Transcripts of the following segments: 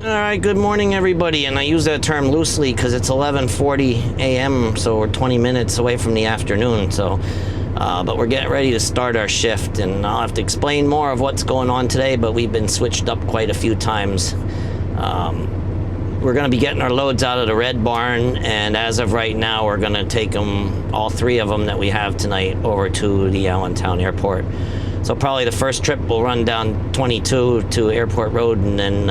All right, good morning, everybody. And I use that term loosely because it's 11:40 a.m., so we're 20 minutes away from the afternoon. But we're getting ready to start our shift, and I'll have to explain more of what's going on today, but we've been switched up quite a few times. We're going to be getting our loads out of the red barn, and as of right now, we're going to take them, all three of them that we have tonight, over to the Allentown Airport. So probably the first trip will run down 22 to Airport Road, and then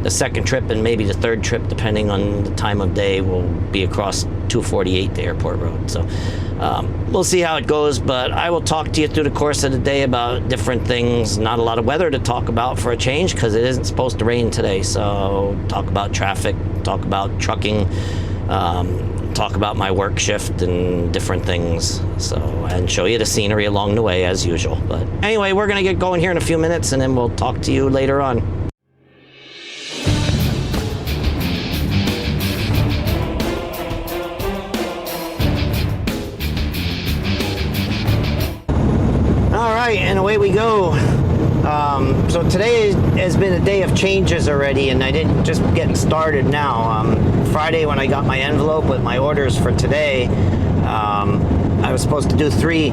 the second trip and maybe the third trip, depending on the time of day, will be across 248 to Airport Road. So we'll see how it goes, but I will talk to you through the course of the day about different things. Not a lot of weather to talk about for a change because it isn't supposed to rain today. So talk about traffic, talk about trucking, talk about my work shift and different things. And show you the scenery along the way as usual. But anyway, we're gonna get going here in a few minutes, and then we'll talk to you later on. And away we go. So today has been a day of changes already, and I didn't just getting started now. Friday, when I got my envelope with my orders for today, I was supposed to do 3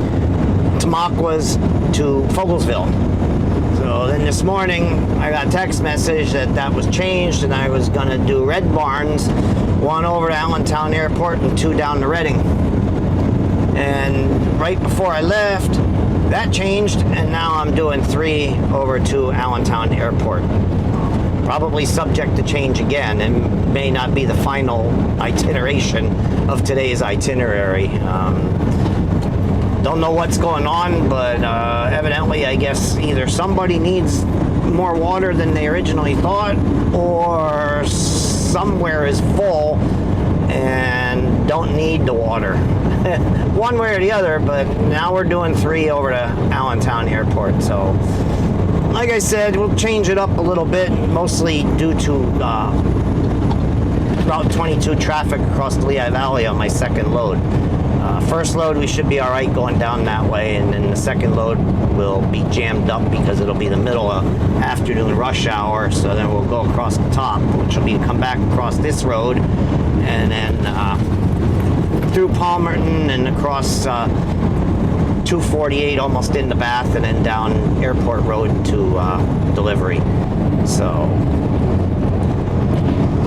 Tamaquas to Fogelsville. So then this morning I got a text message that was changed, and I was going to do red barns, 1 over to Allentown Airport and 2 down to Reading. And right before I left, that changed, and now I'm doing 3 over to Allentown Airport. Probably subject to change again, and may not be the final itineration of today's itinerary. Don't know what's going on, but evidently, I guess either somebody needs more water than they originally thought, or somewhere is full and don't need the water. One way or the other, but now we're doing 3 over to Allentown Airport. So like I said, we'll change it up a little bit, mostly due to Route 22 traffic across the Lehigh Valley on my second load. First load, we should be all right going down that way, and then the second load will be jammed up because it'll be the middle of afternoon rush hour. So then we'll go across the top, which will be come back across this road, and then through Palmerton and across 248 almost into Bath, and then down Airport Road to delivery. So,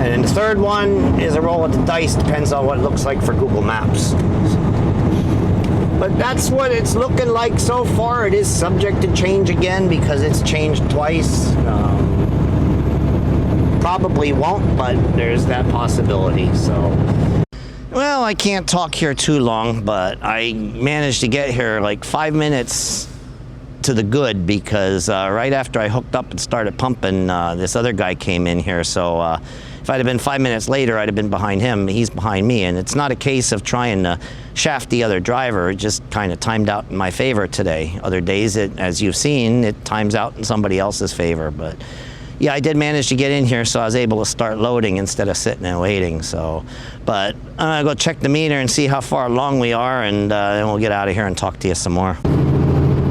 and then the third one is a roll of the dice, depends on what it looks like for Google Maps. But that's what it's looking like so far. It is subject to change again because it's changed twice. Probably won't, but there's that possibility. So, well, I can't talk here too long, but I managed to get here like 5 minutes to the good, because right after I hooked up and started pumping, this other guy came in here. So if I'd have been 5 minutes later, I'd have been behind him. He's behind me, and it's not a case of trying to shaft the other driver. It just kind of timed out in my favor today. Other days, as you've seen, it times out in somebody else's favor. But yeah, I did manage to get in here, so I was able to start loading instead of sitting and waiting. So, but I'm gonna go check the meter and see how far along we are, and then we'll get out of here and talk to you some more.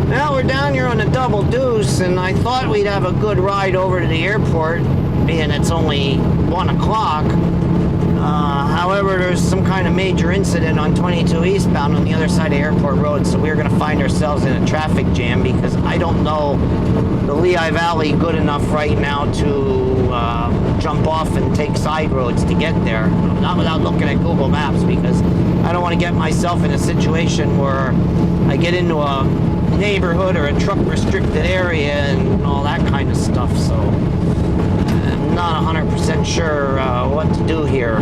Now we're down here on a double deuce, and I thought we'd have a good ride over to the airport, being it's only 1 o'clock. However, there's some kind of major incident on 22 eastbound on the other side of Airport Road, so we're going to find ourselves in a traffic jam, because I don't know the Lehigh Valley good enough right now to jump off and take side roads to get there. Not without looking at Google Maps, because I don't want to get myself in a situation where I get into a neighborhood or a truck restricted area and all that kind of stuff. So I'm not 100% sure what to do here.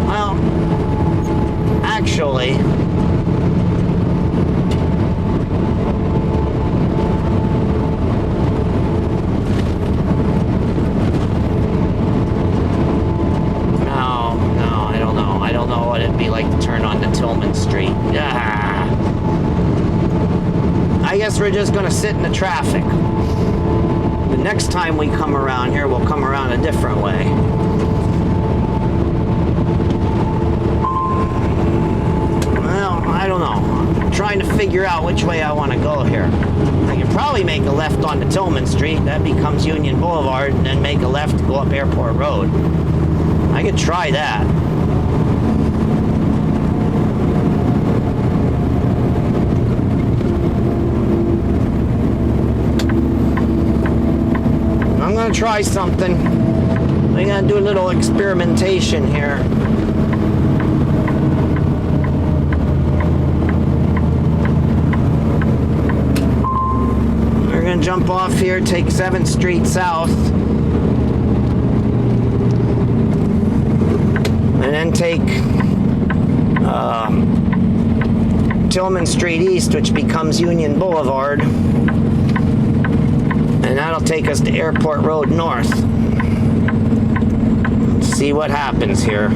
Well, actually, no, I don't know. I don't know what it'd be like to turn onto Tillman Street. I guess we're just going to sit in the traffic. The next time we come around here, we'll come around a different way. Well, I don't know. I'm trying to figure out which way I want to go here. I can probably make a left onto Tillman Street. That becomes Union Boulevard, and then make a left to go up Airport Road. I could try that. I'm gonna try something. I'm gonna do a little experimentation here. We're gonna jump off here, take 7th Street south, and then take Tillman Street east, which becomes Union Boulevard. And that'll take us to Airport Road north. Let's see what happens here.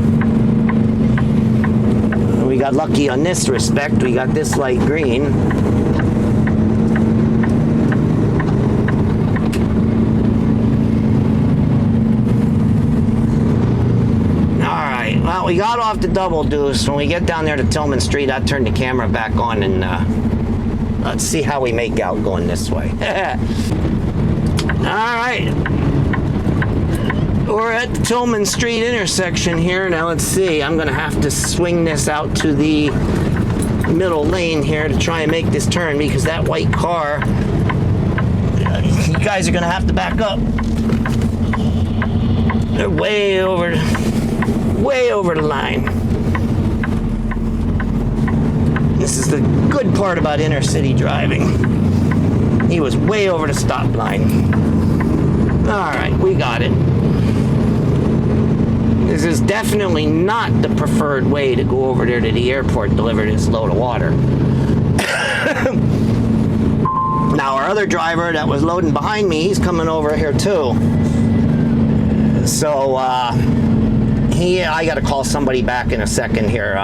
We got lucky on this respect. We got this light green. Alright, well, we got off the double deuce. When we get down there to Tillman Street, I'll turn the camera back on and let's see how we make out going this way. Alright, we're at the Tillman Street intersection here. Now let's see, I'm going to have to swing this out to the middle lane here to try and make this turn, because that white car, you guys are going to have to back up. They're way over the line. This is the good part about inner city driving. He was way over the stop line. Alright, we got it. This is definitely not the preferred way to go over there to the airport and deliver this load of water. Now, our other driver that was loading behind me, he's coming over here too. So, I got to call somebody back in a second here.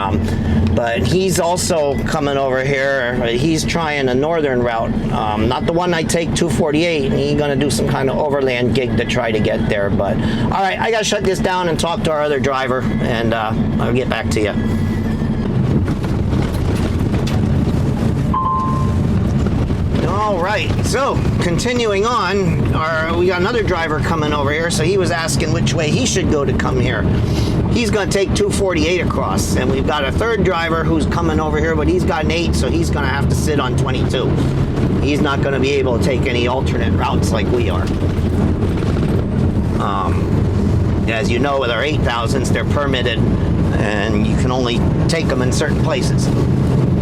But he's also coming over here. He's trying a northern route, not the one I take 248. He's going to do some kind of overland gig to try to get there. But all right, I got to shut this down and talk to our other driver, and I'll get back to you. All right, so continuing on, we got another driver coming over here. So he was asking which way he should go to come here. He's going to take 248 across, and we've got a third driver who's coming over here, but he's got an 8, so he's going to have to sit on 22. He's not going to be able to take any alternate routes like we are. As you know, with our 8000s, they're permitted, and you can only take them in certain places,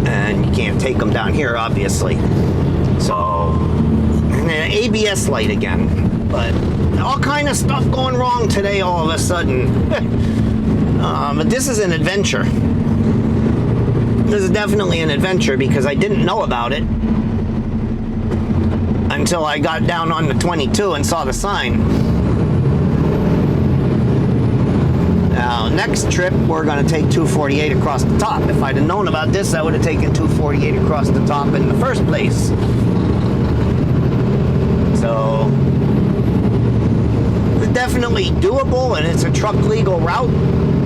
and you can't take them down here, obviously. So, and then ABS light again, but all kind of stuff going wrong today all of a sudden. But this is an adventure. This is definitely an adventure, because I didn't know about it until I got down on the 22 and saw the sign. Now, next trip, we're going to take 248 across the top. If I'd have known about this, I would have taken 248 across the top in the first place. So, it's definitely doable, and it's a truck legal route.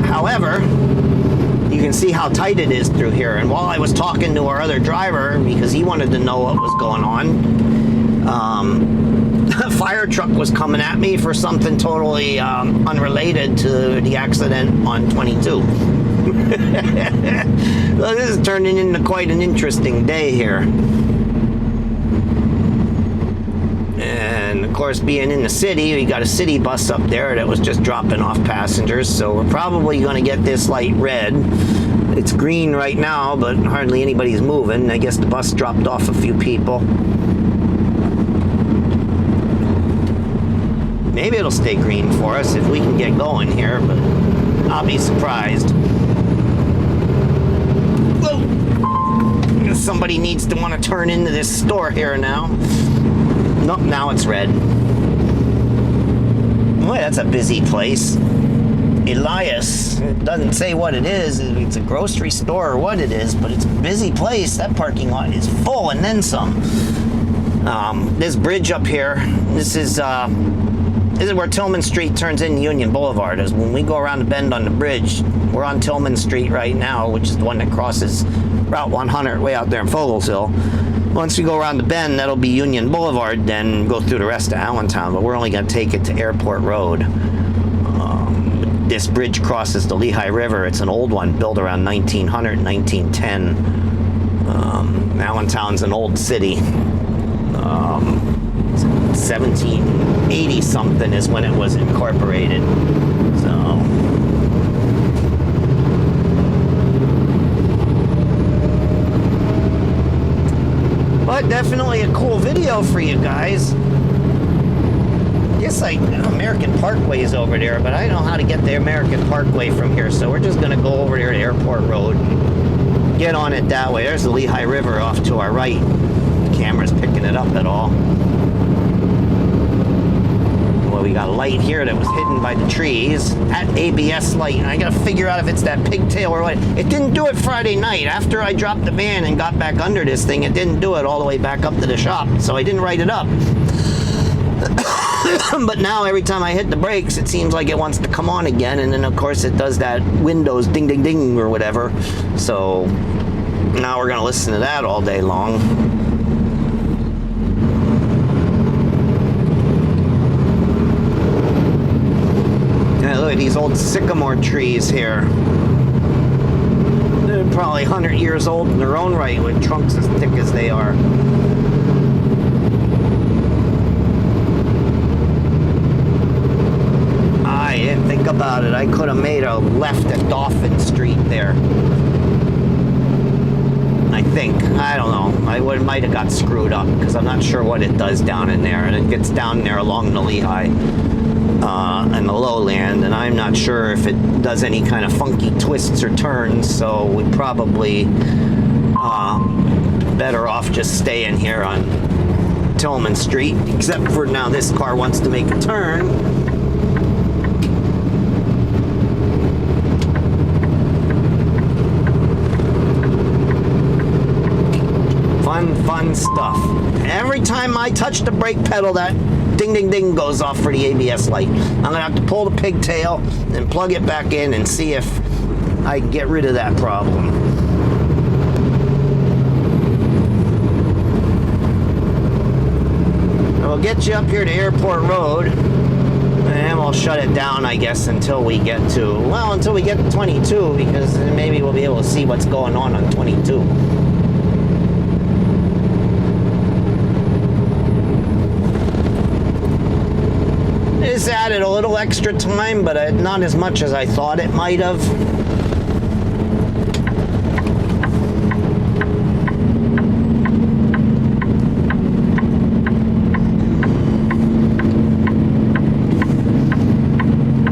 However, you can see how tight it is through here. And while I was talking to our other driver, because he wanted to know what was going on, a fire truck was coming at me for something totally unrelated to the accident on 22. So this is turning into quite an interesting day here. And of course, being in the city, we got a city bus up there that was just dropping off passengers, so we're probably going to get this light red. It's green right now, but hardly anybody's moving. I guess the bus dropped off a few people. Maybe it'll stay green for us if we can get going here, but I'll be surprised. Whoa! Somebody needs to want to turn into this store here now. Nope, now it's red. Boy, that's a busy place. Elias. It doesn't say what it is. It's a grocery store or what it is, but it's a busy place. That parking lot is full and then some. This bridge up here, this is where Tillman Street turns into Union Boulevard. Is when we go around the bend on the bridge, we're on Tillman Street right now, which is the one that crosses Route 100 way out there in Fogelsville. Once we go around the bend, that'll be Union Boulevard, then go through the rest of Allentown, but we're only going to take it to Airport Road. This bridge crosses the Lehigh River. It's an old one, built around 1900, 1910. Allentown's an old city. 1780 something is when it was incorporated. So but definitely a cool video for you guys. I guess American Parkway is over there, but I don't know how to get the American Parkway from here, so we're just gonna go over there to Airport Road and get on it that way. There's the Lehigh River off to our right. The camera's picking it up at all. Well, we got a light here that was hidden by the trees. That ABS light, and I gotta figure out if it's that pigtail or what. It didn't do it Friday night. After I dropped the van and got back under this thing, it didn't do it all the way back up to the shop, so I didn't write it up. But now every time I hit the brakes, it seems like it wants to come on again, and then of course it does that Windows ding ding ding or whatever. So now we're gonna listen to that all day long. Yeah, look at these old sycamore trees here. They're probably 100 years old in their own right, with trunks as thick as they are. I didn't think about it. I could have made a left at Dauphin Street there. I think. I don't know. I might have got screwed up because I'm not sure what it does down in there. And it gets down there along the Lehigh and the lowland. And I'm not sure if it does any kind of funky twists or turns. So we probably better off just staying here on Tillman Street. Except for now this car wants to make a turn. Fun stuff. Every time I touch the brake pedal, that ding ding ding goes off for the ABS light. I'm gonna have to pull the pigtail and plug it back in and see if I can get rid of that problem. We'll get you up here to Airport Road, and we'll shut it down, I guess, until we get to 22, because then maybe we'll be able to see what's going on 22. This added a little extra time, but not as much as I thought it might have.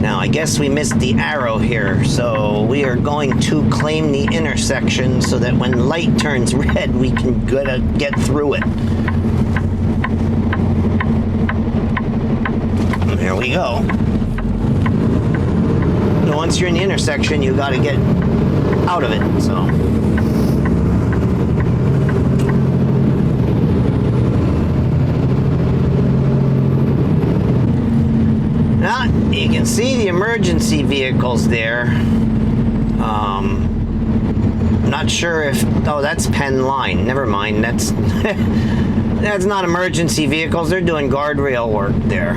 Now, I guess we missed the arrow here, so we are going to claim the intersection so that when light turns red, we can get through it. There we go. And once you're in the intersection, you got to get out of it. So now you can see the emergency vehicles there. Not sure if that's Penn Line. Never mind. That's that's not emergency vehicles. They're doing guardrail work there.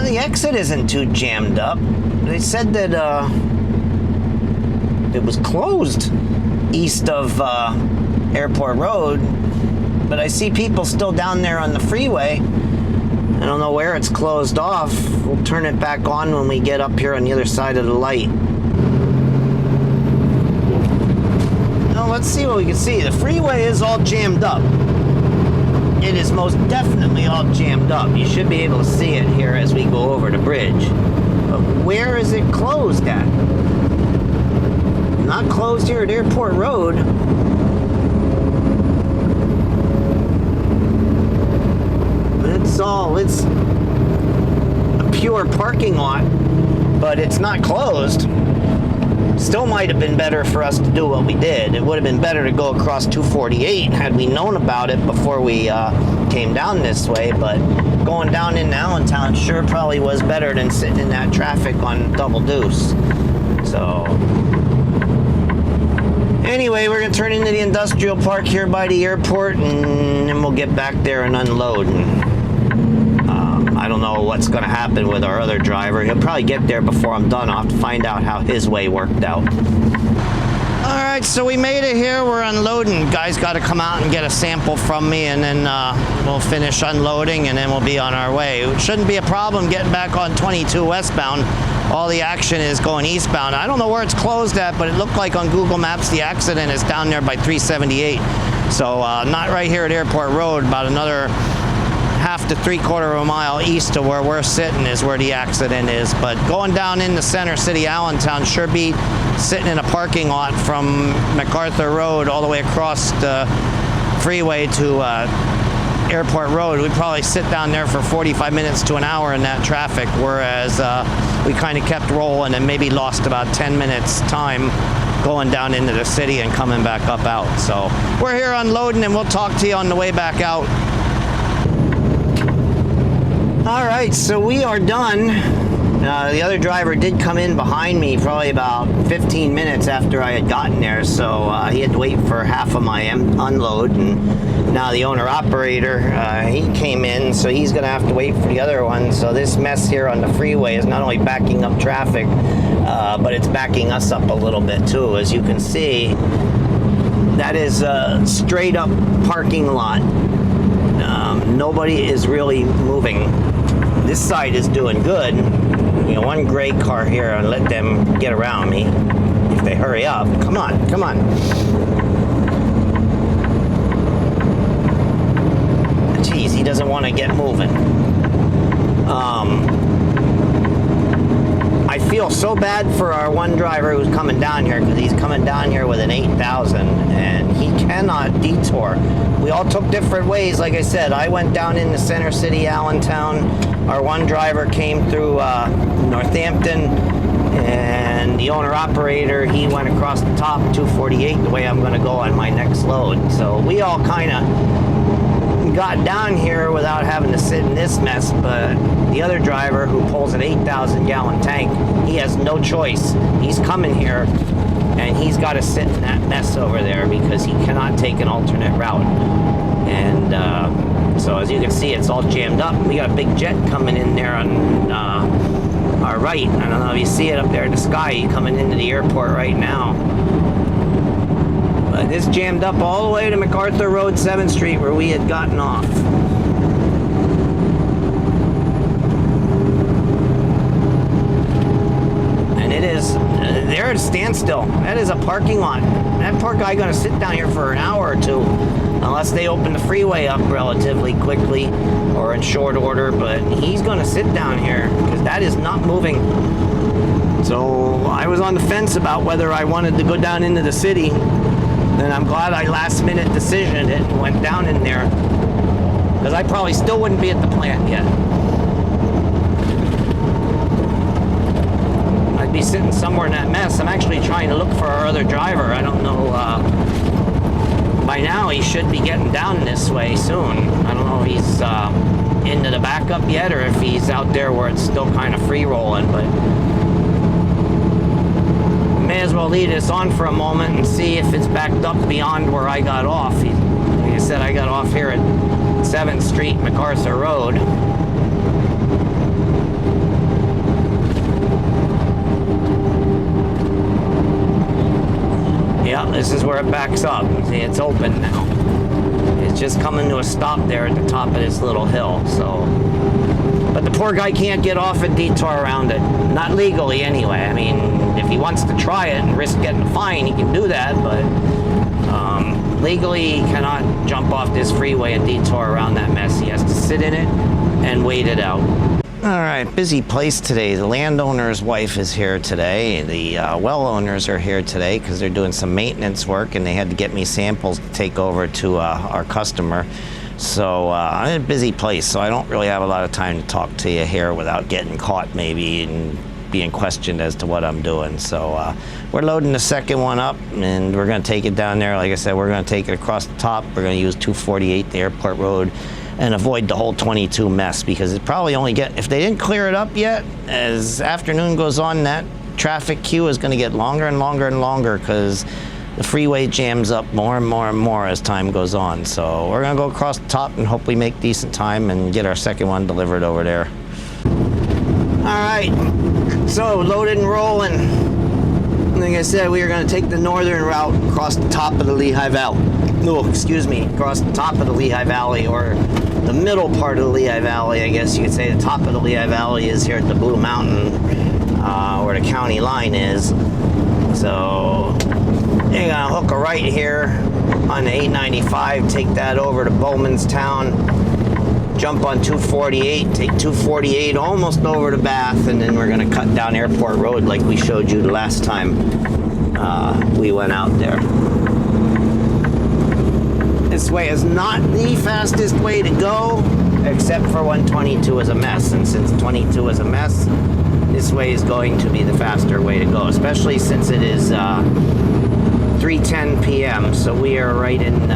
The exit isn't too jammed up. They said that it was closed east of Airport Road, but I see people still down there on the freeway. I don't know where it's closed off. We'll turn it back on when we get up here on the other side of the light. Now let's see what we can see. The freeway is all jammed up. It is most definitely all jammed up. You should be able to see it here as we go over the bridge. But where is it closed at? Not closed here at Airport Road. It's a pure parking lot, but it's not closed. Still might have been better for us to do what we did. It would have been better to go across 248 had we known about it before we came down this way, but going down into Allentown sure probably was better than sitting in that traffic on Double Deuce. So Anyway, we're gonna turn into the industrial park here by the airport, and then we'll get back there and unload. I don't know what's gonna happen with our other driver. He'll probably get there before I'm done. I'll have to find out how his way worked out. All right, so we made it here. We're unloading. Guys got to come out and get a sample from me, and then we'll finish unloading, and then we'll be on our way. It shouldn't be a problem getting back on 22 westbound. All the action is going eastbound. I don't know where it's closed at, but it looked like on Google Maps the accident is down there by 378. So not right here at Airport Road, about another half to 3/4 of a mile east of where we're sitting is where the accident is. But going down into Center City, Allentown, sure beat sitting in a parking lot from MacArthur Road all the way across the freeway to Airport Road. We'd probably sit down there for 45 minutes to an hour in that traffic, whereas we kind of kept rolling and maybe lost about 10 minutes time going down into the city and coming back up out. So we're here unloading, and we'll talk to you on the way back out. All right, so we are done. The other driver did come in behind me probably about 15 minutes after I had gotten there, so he had to wait for half of my unload, and now the owner-operator, he came in, so he's going to have to wait for the other one. So this mess here on the freeway is not only backing up traffic, but it's backing us up a little bit too. As you can see, that is a straight-up parking lot. Nobody is really moving. This side is doing good. You know, one gray car here, and let them get around me if they hurry up. Come on, come on. Geez, he doesn't want to get moving. I feel so bad for our one driver who's coming down here, because he's coming down here with an 8000 and he cannot detour. We all took different ways. Like I said, I went down into Center City, Allentown. Our one driver came through Northampton, and the owner-operator, he went across the top 248 the way I'm going to go on my next load. So we all kind of got down here without having to sit in this mess, but the other driver who pulls an 8,000-gallon tank, he has no choice. He's coming here, and he's got to sit in that mess over there because he cannot take an alternate route. And so as you can see, it's all jammed up. We got a big jet coming in there on our right. I don't know if you see it up there in the sky, coming into the airport right now. But it's jammed up all the way to MacArthur Road, 7th Street, where we had gotten off. And it is, they're at a standstill. That is a parking lot. That poor guy gonna sit down here for an hour or two, unless they open the freeway up relatively quickly or in short order, but he's gonna sit down here because that is not moving. So I was on the fence about whether I wanted to go down into the city, and I'm glad I last minute decisioned it and went down in there, because I probably still wouldn't be at the plant yet. I'd be sitting somewhere in that mess. I'm actually trying to look for our other driver. I don't know, by now he should be getting down this way soon. I don't know if he's into the backup yet, or if he's out there where it's still kind of free rolling, but may as well leave this on for a moment and see if it's backed up beyond where I got off. Like I said, I got off here at 7th Street, MacArthur Road. Yeah, this is where it backs up. See, it's open now. It's just coming to a stop there at the top of this little hill, so. But the poor guy can't get off and detour around it. Not legally, anyway. I mean, if he wants to try it and risk getting a fine, he can do that, but legally he cannot jump off this freeway and detour around that mess. He has to sit in it and wait it out. All right, busy place today. The landowner's wife is here today. The well owners are here today because they're doing some maintenance work, and they had to get me samples to take over to our customer. So I'm in a busy place, so I don't really have a lot of time to talk to you here without getting caught maybe and being questioned as to what I'm doing. So we're loading the second one up, and we're going to take it down there. Like I said, we're going to take it across the top. We're going to use 248, the airport road, and avoid the whole 22 mess, because it probably only if they didn't clear it up yet, as afternoon goes on, that traffic queue is going to get longer and longer and longer, because the freeway jams up more and more and more as time goes on. So we're gonna go across the top and hopefully make decent time and get our second one delivered over there. All right, so loaded and rolling. Like I said, we are gonna take the northern route across the top of the Lehigh Valley. No, excuse me, across the top of the Lehigh Valley, or the middle part of the Lehigh Valley, I guess you could say. The top of the Lehigh Valley is here at the Blue Mountain, where the county line is. So you're gonna hook a right here on the 895, take that over to Bowmanstown, jump on 248, take 248 almost over to Bath, and then we're gonna cut down Airport Road like we showed you the last time we went out there. This way is not the fastest way to go, except for when 22 is a mess, and since 22 is a mess, this way is going to be the faster way to go, especially since it is 3:10 p.m. So we are right in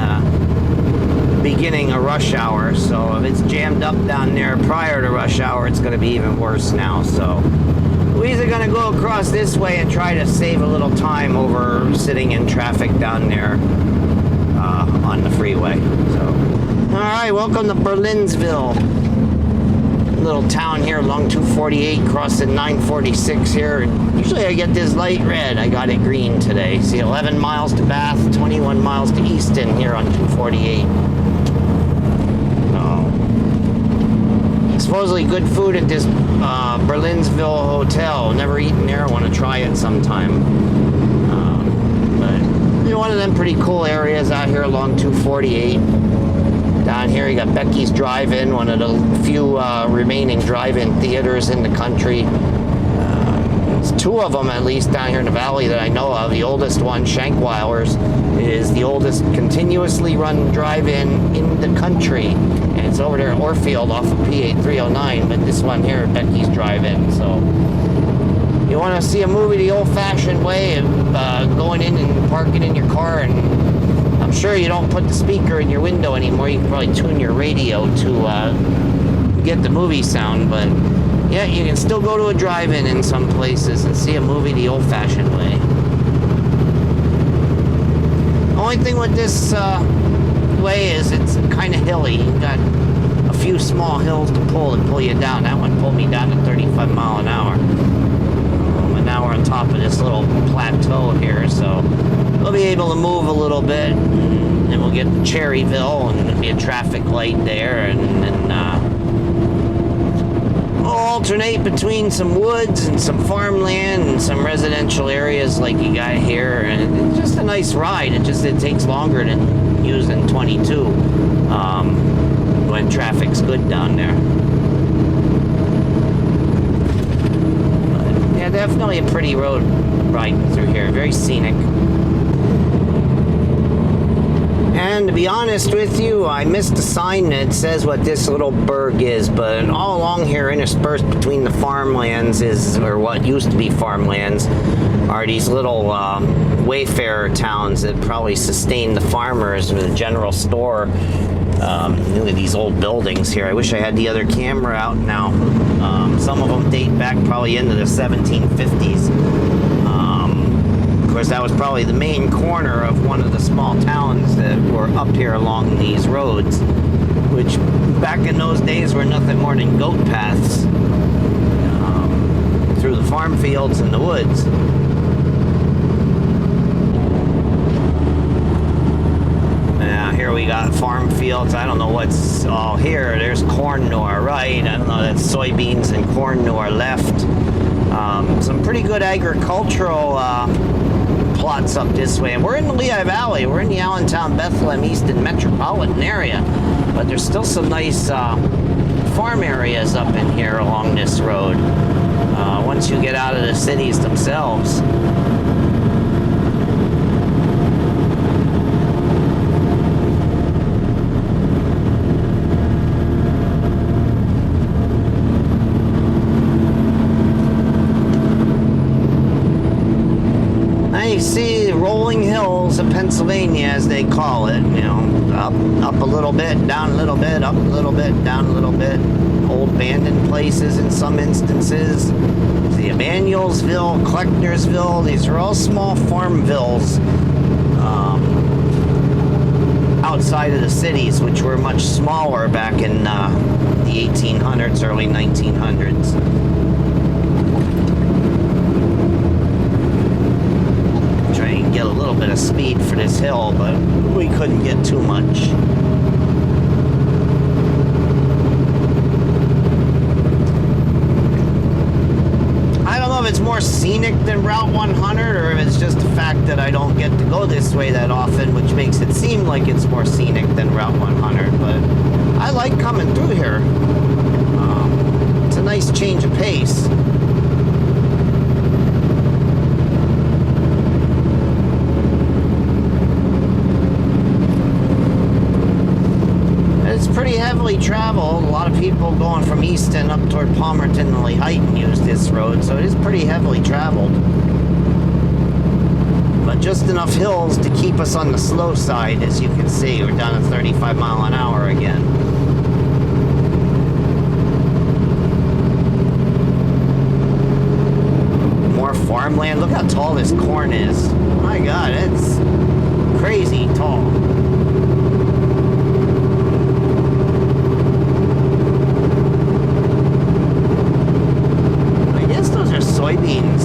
beginning of rush hour. So if it's jammed up down there prior to rush hour, it's going to be even worse now. So we're either going to go across this way and try to save a little time over sitting in traffic down there on the freeway. So, all right, welcome to Berlinsville. Little town here along 248, crossing 946 here. Usually I get this light red. I got it green today. See, 11 miles to Bath, 21 miles to Easton here on 248. Supposedly good food at this Berlinsville hotel. Never eaten there. Want to try it sometime. But you know, one of them pretty cool areas out here along 248. Down here you got Becky's Drive-In, one of the few remaining drive-in theaters in the country. There's two of them at least down here in the valley that I know of. The oldest one, Shankweiler's, is the oldest continuously run drive-in in the country. And it's over there at Orfield off of PA 309, but this one here, Becky's Drive-In. So you want to see a movie the old-fashioned way of going in and parking in your car, and I'm sure you don't put the speaker in your window anymore. You can probably tune your radio to get the movie sound, but yeah, you can still go to a drive-in in some places and see a movie the old-fashioned way. Only thing with this way is it's kind of hilly. You've got a few small hills to pull you down. That one pulled me down to 35 mile an hour. And now we're on top of this little plateau here, so we'll be able to move a little bit, and we'll get to Cherryville, and there'll be a traffic light there, and then we'll alternate between some woods and some farmland and some residential areas like you got here, and it's just a nice ride. It takes longer than using 22 when traffic's good down there. But yeah, definitely a pretty road riding through here, very scenic. And to be honest with you, I missed a sign that says what this little burg is, but all along here, interspersed between the farmlands or what used to be farmlands, are these little wayfarer towns that probably sustain the farmers with a general store. Look at these old buildings here. I wish I had the other camera out now. Some of them date back probably into the 1750s. Of course, that was probably the main corner of one of the small towns that were up here along these roads, which back in those days were nothing more than goat paths through the farm fields and the woods. Here we got farm fields. I don't know what's all here. There's corn nor right. I don't know, that's soybeans and corn nor left. Some pretty good agricultural plots up this way. And we're in the Lehigh Valley. We're in the Allentown, Bethlehem, Easton metropolitan area. But there's still some nice farm areas up in here along this road. Once you get out of the cities themselves. You see rolling hills of Pennsylvania, as they call it, you know, up a little bit, down a little bit, up a little bit, down a little bit. Old abandoned places in some instances. The Emanuelsville, Klecknersville, these are all small farm villes outside of the cities, which were much smaller back in the 1800s, early 1900s. Trying to get a little bit of speed for this hill, but we couldn't get too much. If it's more scenic than Route 100, or if it's just the fact that I don't get to go this way that often, which makes it seem like it's more scenic than Route 100. But I like coming through here. It's a nice change of pace. It's pretty heavily traveled. A lot of people going from Easton up toward Palmerton and Lehighton use this road, so it is pretty heavily traveled. But just enough hills to keep us on the slow side. As you can see, we're down to 35 mile an hour again. More farmland. Look how tall this corn is. My God, it's crazy tall. Soybeans.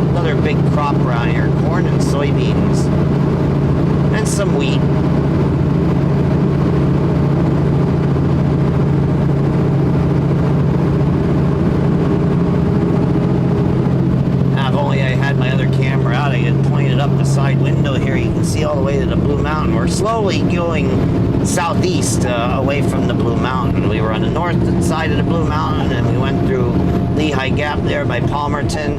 Another big crop around here. Corn and soybeans. And some wheat. Now, if only I had my other camera out, I could point it up the side window here. You can see all the way to the Blue Mountain. We're slowly going southeast away from the Blue Mountain. We were on the north side of the Blue Mountain, and we went through Lehigh Gap there by Palmerton,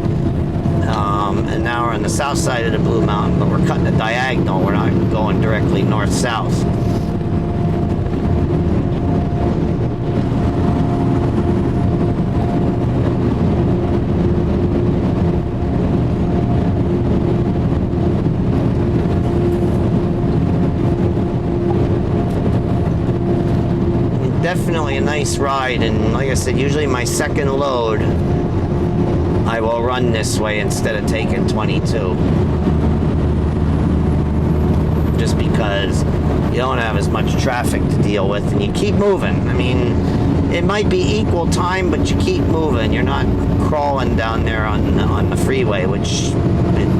and now we're on the south side of the Blue Mountain, but we're cutting a diagonal. We're not going directly north-south. Definitely a nice ride, and like I said, usually my second load I will run this way instead of taking 22, just because you don't have as much traffic to deal with and you keep moving. I mean, it might be equal time, but you keep moving. You're not crawling down there on the freeway, which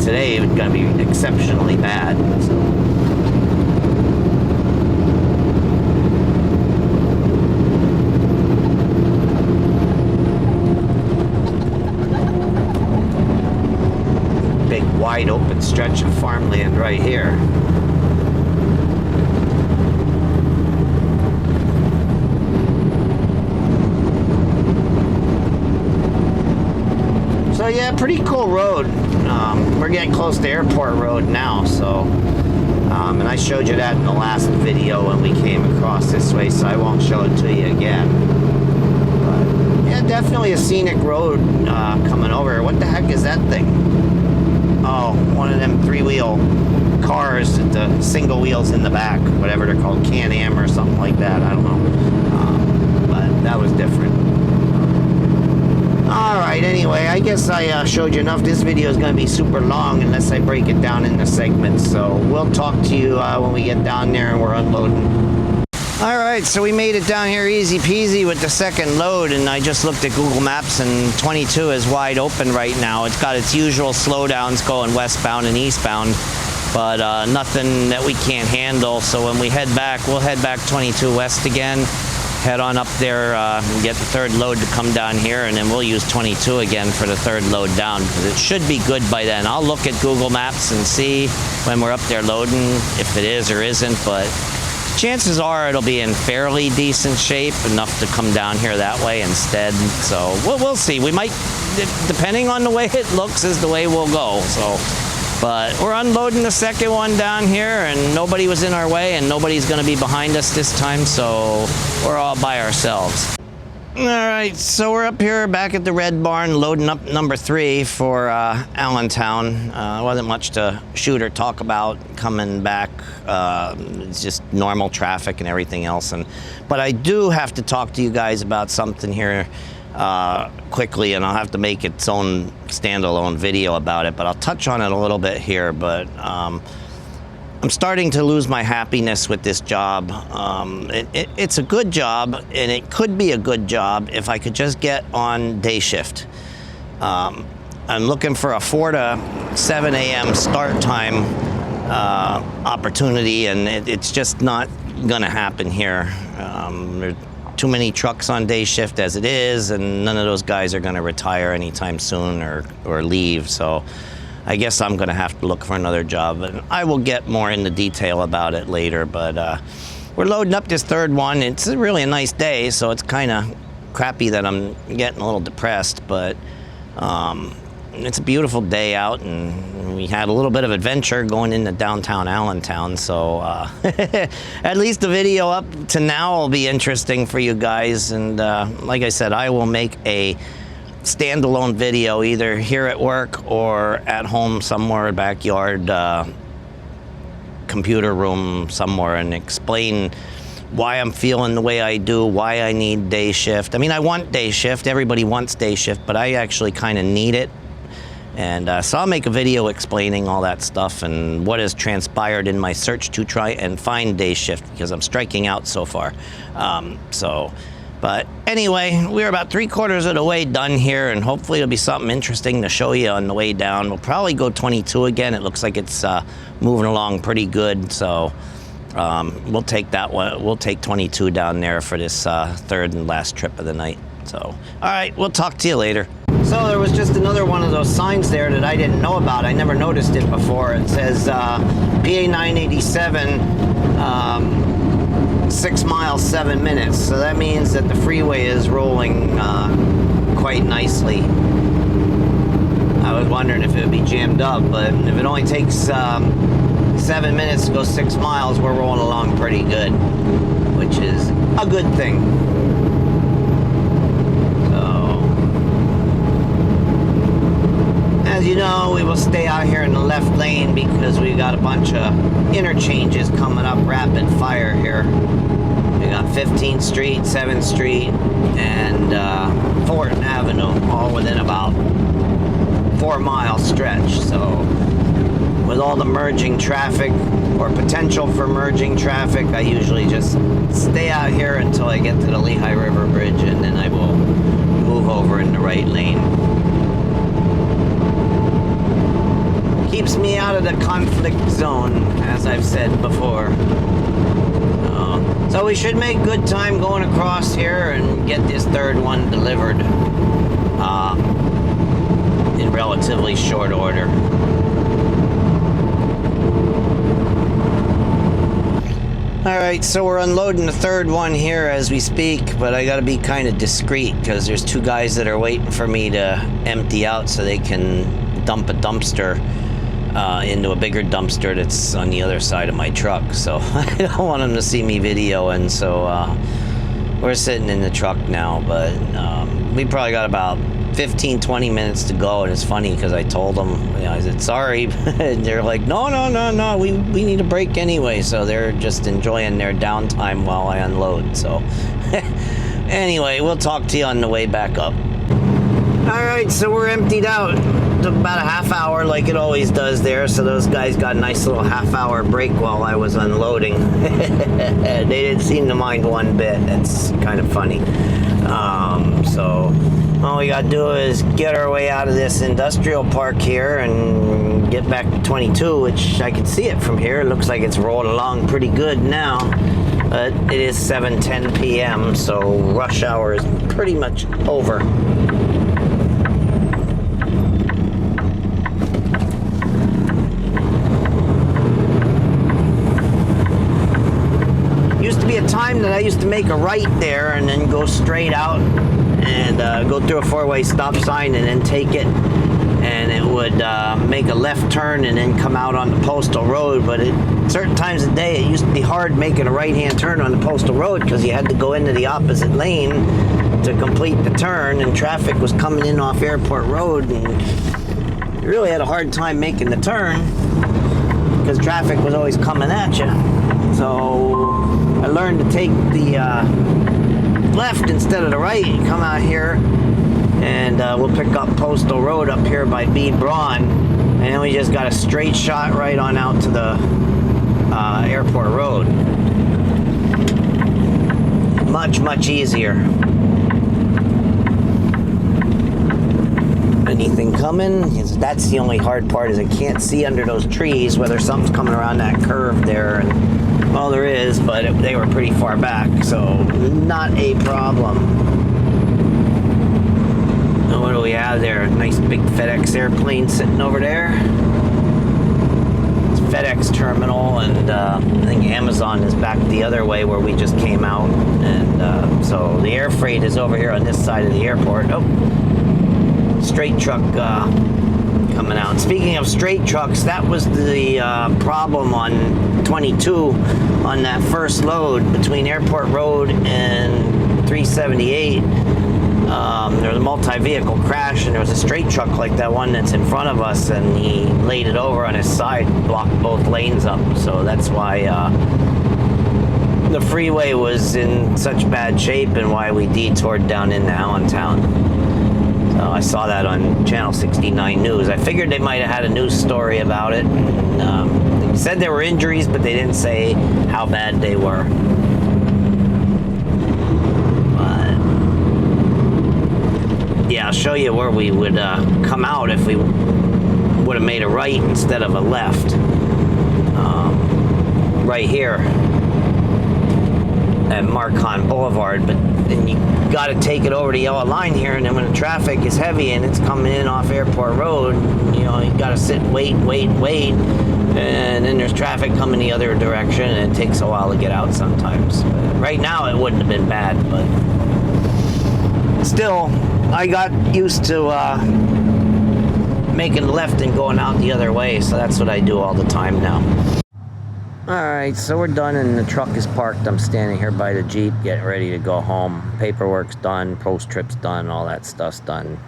today is going to be exceptionally bad. So. Wide open stretch of farmland right here. So yeah, pretty cool road. We're getting close to Airport Road now, so and I showed you that in the last video when we came across this way, so I won't show it to you again. But yeah, definitely a scenic road coming over. What the heck is that thing? Oh, one of them three-wheel cars with the single wheels in the back, whatever they're called, Can-Am or something like that. I don't know. But that was different. Alright, anyway, I guess I showed you enough. This video is going to be super long unless I break it down into segments. So we'll talk to you when we get down there and we're unloading. Alright, so we made it down here easy peasy with the second load, and I just looked at Google Maps and 22 is wide open right now. It's got its usual slowdowns going westbound and eastbound, but nothing that we can't handle. So when we head back, we'll head back 22 west again, head on up there and get the third load to come down here, and then we'll use 22 again for the third load down, because it should be good by then. I'll look at Google Maps and see when we're up there loading if it is or isn't, but chances are it'll be in fairly decent shape, enough to come down here that way instead. So we'll see. We might, depending on the way it looks, is the way we'll go. So, but we're unloading the second one down here, and nobody was in our way, and nobody's going to be behind us this time. So we're all by ourselves. All right, so we're up here back at the Red Barn, loading up number 3 for Allentown. Wasn't much to shoot or talk about coming back. It's just normal traffic and everything else. But I do have to talk to you guys about something here quickly, and I'll have to make its own standalone video about it. But I'll touch on it a little bit here. But I'm starting to lose my happiness with this job. It's a good job, and it could be a good job if I could just get on day shift. I'm looking for a 4 to 7 a.m. start time opportunity, and it's just not gonna happen here. There's too many trucks on day shift as it is, and none of those guys are gonna retire anytime soon or leave, so I guess I'm gonna have to look for another job, and I will get more into detail about it later. But we're loading up this third one. It's really a nice day, so it's kind of crappy that I'm getting a little depressed, but it's a beautiful day out, and we had a little bit of adventure going into downtown Allentown, so at least the video up to now will be interesting for you guys. And like I said, I will make a standalone video either here at work or at home somewhere, backyard, computer room somewhere, and explain why I'm feeling the way I do, why I need day shift. I mean, I want day shift. Everybody wants day shift, but I actually kind of need it. And so I'll make a video explaining all that stuff and what has transpired in my search to try and find day shift, because I'm striking out so far. But anyway, we're about 3/4 of the way done here, and hopefully it'll be something interesting to show you on the way down. We'll probably go 22 again. It looks like it's moving along pretty good, so we'll take that one. We'll take 22 down there for this third and last trip of the night. So, all right, we'll talk to you later. So there was just another one of those signs there that I didn't know about. I never noticed it before. It says PA 987, 6 miles, 7 minutes. So that means that the freeway is rolling quite nicely. I was wondering if it would be jammed up, but if it only takes 7 minutes to go 6 miles, we're rolling along pretty good, which is a good thing. As you know, we will stay out here in the left lane because we got a bunch of interchanges coming up rapid fire here. We got 15th Street, 7th Street, and 4th Avenue, all within about 4-mile stretch. So with all the merging traffic or potential for merging traffic, I usually just stay out here until I get to the Lehigh River Bridge, and then I will move over in the right lane. Keeps me out of the conflict zone, as I've said before. So we should make good time going across here and get this third one delivered in relatively short order. Alright, so we're unloading the third one here as we speak, but I gotta be kind of discreet because there's 2 guys that are waiting for me to empty out so they can dump a dumpster into a bigger dumpster that's on the other side of my truck. So I don't want them to see me videoing, so we're sitting in the truck now, but we probably got about 15-20 minutes to go. And it's funny because I told them, I said sorry, and they're like, no, we need a break anyway, so they're just enjoying their downtime while I unload. So anyway, we'll talk to you on the way back up. Alright, so we're emptied out. Took about a half hour like it always does there, so those guys got a nice little half-hour break while I was unloading. They didn't seem to mind one bit. That's kind of funny. So all we gotta do is get our way out of this industrial park here and get back to 22, which I can see it from here. It looks like it's rolling along pretty good now, but it is 7:10 p.m., so rush hour is pretty much over. Be a time that I used to make a right there and then go straight out and go through a 4-way stop sign and then take it, and it would make a left turn and then come out on the postal road. But at certain times of the day it used to be hard making a right-hand turn on the postal road because you had to go into the opposite lane to complete the turn, and traffic was coming in off Airport Road, and you really had a hard time making the turn because traffic was always coming at you. So I learned to take the left instead of the right and come out here, and we'll pick up Postal Road up here by B. Braun, and then we just got a straight shot right on out to the Airport Road. Much easier. Anything coming? That's the only hard part, is I can't see under those trees whether something's coming around that curve there. And well, there is, but they were pretty far back, so not a problem. And what do we have there? Nice big FedEx airplane sitting over there. It's FedEx terminal, and I think Amazon is back the other way where we just came out. And so the air freight is over here on this side of the airport. Oh, straight truck coming out. Speaking of straight trucks, that was the problem on 22 on that first load between Airport Road and 378. There was a multi-vehicle crash, and there was a straight truck like that one that's in front of us, and he laid it over on his side, blocked both lanes up. So that's why the freeway was in such bad shape, and why we detoured down into Allentown. I saw that on Channel 69 News. I figured they might have had a news story about it. They said there were injuries, but they didn't say how bad they were. But yeah, I'll show you where we would come out if we would have made a right instead of a left. Right here at Marcon Boulevard, but then you got to take it over the yellow line here, and then when the traffic is heavy and it's coming in off Airport Road, you know, you got to sit and wait, and then there's traffic coming the other direction, and it takes a while to get out sometimes. But right now it wouldn't have been bad, but still, I got used to making a left and going out the other way, so that's what I do all the time now. Alright, so we're done and the truck is parked. I'm standing here by the Jeep getting ready to go home. Paperwork's done, post trip's done, all that stuff's done.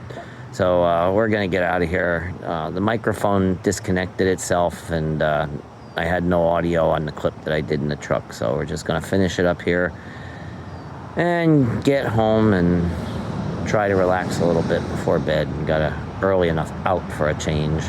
So we're going to get out of here. The microphone disconnected itself, and I had no audio on the clip that I did in the truck. So we're just going to finish it up here and get home and try to relax a little bit before bed. Got early enough out for a change.